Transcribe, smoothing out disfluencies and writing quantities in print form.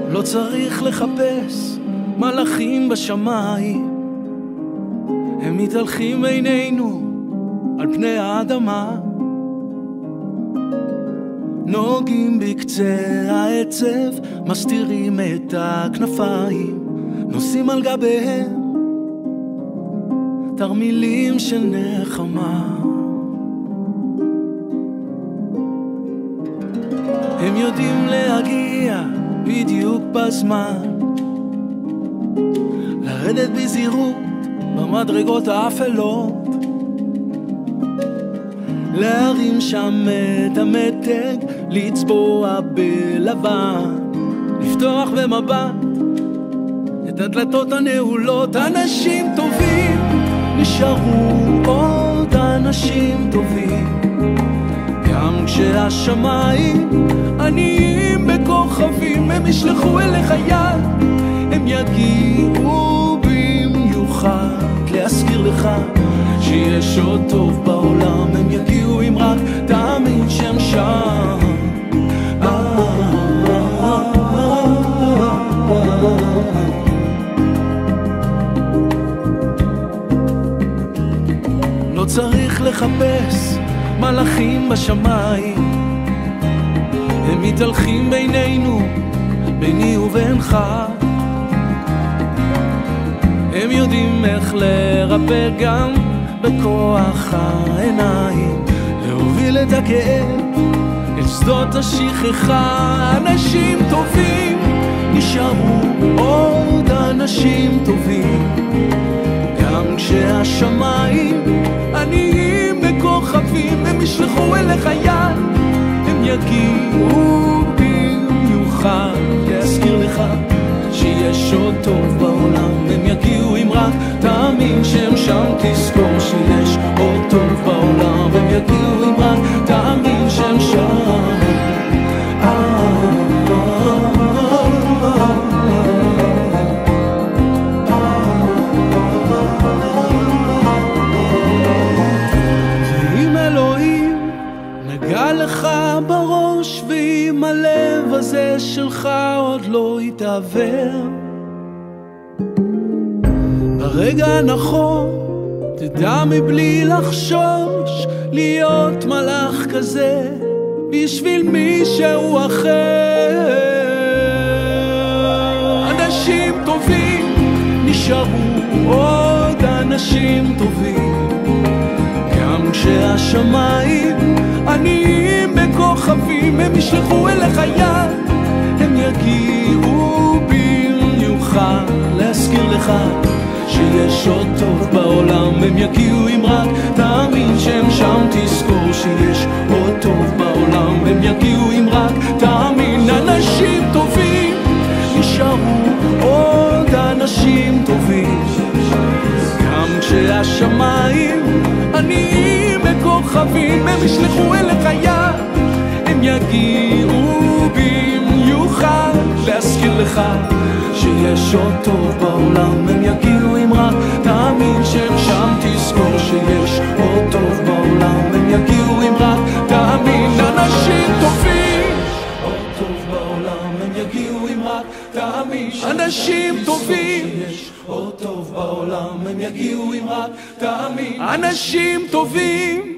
לא צריך לחפש מלאכים בשמיים, הם מתהלכים בינינו על פני האדמה, נוגעים בקצה העצב, מסתירים את הכנפיים, נושאים על גביהם תרמילים של נחמה. הם יודעים להגיע בדיוק בזמן, לרדת בזהירות במדרגות האפלות, להרים שם את המתג, לצבוע בלבן, לפתוח במבט את הדלתות הנעולות. אנשים טובים נשארו עוד אנשים טובים, גם כשהשמיים עניים בכוכבים, הם ישלחו אליך יד, הם יגיעו במיוחד להזכיר לך שיש עוד טוב בעולם. הם יגיעו אם רק תאמין שהם שם. לא צריך לחפש מלאכים בשמיים, הם מתהלכים בינינו, ביני ובינך. הם יודעים איך לרפא גם בכוח העיניים, להוביל את הכאב אל שדות השכחה. אנשים טובים נשארו עוד אנשים טובים, גם כשהשמיים עניים בכוכבים, הם ישלחו אליך יד, הם יגיעו במיוחד להזכיר לך שיש עוד טוב בעולם. הם יגיעו אם רק תאמין שהם שם, תזכור שיש עוד טוב בעולם. הם יגיעו אם רק תאמין שהם שם. ואם אלוהים נגע לך בראש, ואם הלב הזה שלך עוד לא יתעבר, ברגע הנכון תדע מבלי לחשוש להיות מלאך כזה בשביל מישהו אחר. אנשים טובים נשארו עוד אנשים טובים, גם כשהשמיים עניים בכוכבים, הם ישלחו אליך יד, הם יגיעו במיוחד להזכיר לך שיש עוד טוב בעולם. הם יגיעו אם רק תאמין שהם שם, תזכור שיש עוד טוב בעולם. הם יגיעו אם רק תאמין. אנשים טובים נשארו עוד אנשים טובים, גם כשהשמיים עניים בכוכבים, הם ישלחו אליך יד, הם יגיעו במיוחד להזכיר לך שיש עוד טוב בעולם. הם יגיעו אם רק תאמין שהם שם, תזכור שיש עוד טוב בעולם. הם יגיעו אם רק תאמין. אנשים טובים עוד טוב בעולם, הם יגיעו אם רק תאמין. אנשים טובים שיש עוד טוב בעולם, הם יגיעו אם רק תאמין. אנשים טובים